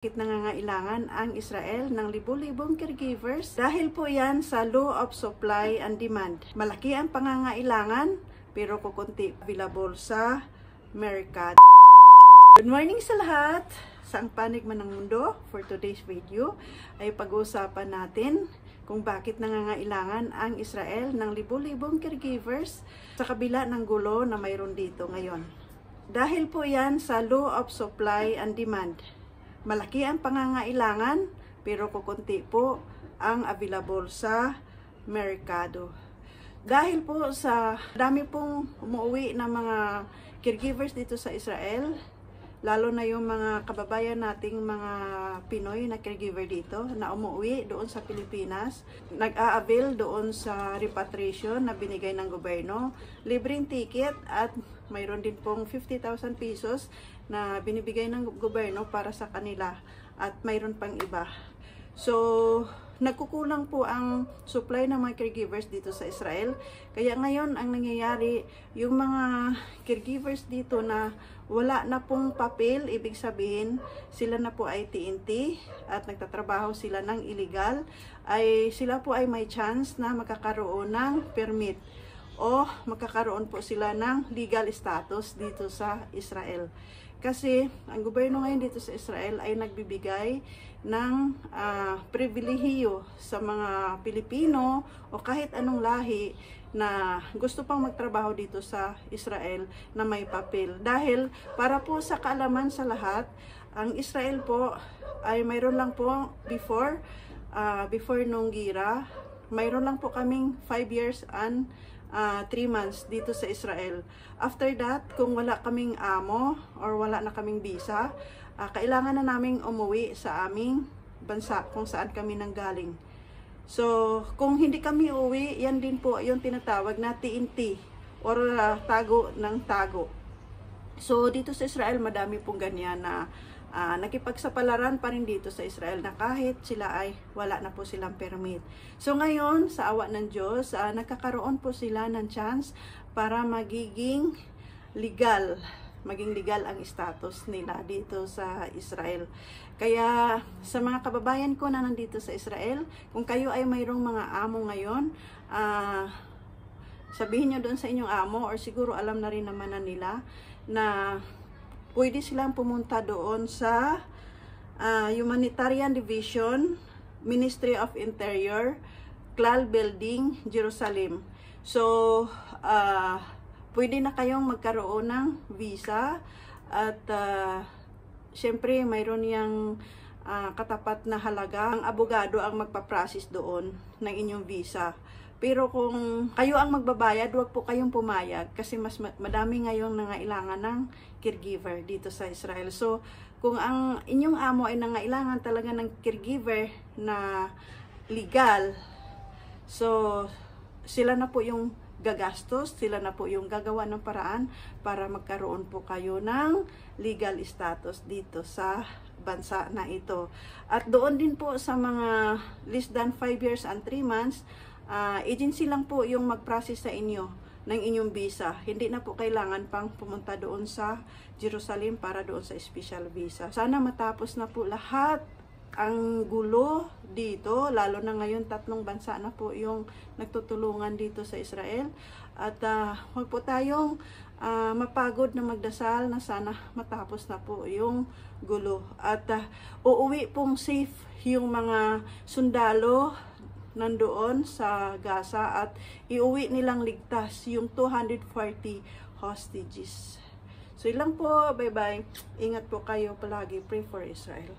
Nangangailangan ang Israel ng libu-libong caregivers dahil po yan sa law of supply and demand. Malaki ang pangangailangan pero kukunti available sa merkado. Good morning sa lahat! Saang panig man ng mundo, for today's video ay pag-uusapan natin kung bakit nangangailangan ang Israel ng libu-libong caregivers sa kabila ng gulo na mayroon dito ngayon. Dahil po yan sa law of supply and demand. Malaki ang pangangailangan pero kukunti po ang available sa merkado. Dahil po sa dami pong umuwi na mga caregivers dito sa Israel, lalo na yung mga kababayan nating mga Pinoy na caregiver dito na umuwi doon sa Pilipinas, nag-a-avail doon sa repatriation na binigay ng gobyerno, libreng ticket at mayroon din pong 50,000 pesos na binibigay ng gobyerno para sa kanila at mayroon pang iba. So, nagkukulang po ang supply ng mga caregivers dito sa Israel. Kaya ngayon, ang nangyayari, yung mga caregivers dito na wala na pong papel, ibig sabihin, sila na po ay TNT at nagtatrabaho sila ng illegal, ay sila po ay may chance na magkakaroon ng permit o magkakaroon po sila ng legal status dito sa Israel. Kasi ang gobyerno ngayon dito sa Israel ay nagbibigay ng pribilehiyo sa mga Pilipino o kahit anong lahi na gusto pang magtrabaho dito sa Israel na may papel. Dahil para po sa kaalaman sa lahat, ang Israel po ay mayroon lang po before nung gira, mayroon lang po kaming 5 years and 3 months dito sa Israel. After that, kung wala kaming amo or wala na kaming visa, kailangan na naming umuwi sa aming bansa kung saan kami nanggaling. So, kung hindi kami uwi, yan din po yung tinatawag na TNT or tago ng tago. So, dito sa Israel, madami pong ganyan na nakipagsapalaran pa rin dito sa Israel na kahit sila ay wala na po silang permit. So ngayon, sa awa ng Diyos, nagkakaroon po sila ng chance para maging legal ang status nila dito sa Israel. Kaya sa mga kababayan ko na nandito sa Israel, kung kayo ay mayroong mga amo ngayon, sabihin nyo doon sa inyong amo or siguro alam na rin naman na nila na pwede silang pumunta doon sa Humanitarian Division, Ministry of Interior, Klal Building, Jerusalem. So, pwede na kayong magkaroon ng visa at syempre mayroon yung katapat na halaga. Ang abogado ang magpaprocess doon ng inyong visa. Pero kung kayo ang magbabayad, huwag po kayong pumayag kasi mas madami ngayong nangailangan ng caregiver dito sa Israel. So, kung ang inyong amo ay nangailangan talaga ng caregiver na legal, so sila na po yung gagastos, sila na po yung gagawa ng paraan para magkaroon po kayo ng legal status dito sa bansa na ito. At doon din po sa mga less than 5 years and 3 months, agency lang po yung mag-process sa inyo ng inyong visa. Hindi na po kailangan pang pumunta doon sa Jerusalem para doon sa special visa. Sana matapos na po lahat ang gulo dito, lalo na ngayon 3 bansa na po yung nagtutulungan dito sa Israel. At huwag po tayong mapagod na magdasal na sana matapos na po yung gulo. At uuwi pong safe yung mga sundalo nandoon sa Gaza at iuwi nilang ligtas yung 240 hostages. So ilang po, bye-bye. Ingat po kayo palagi. Pray for Israel.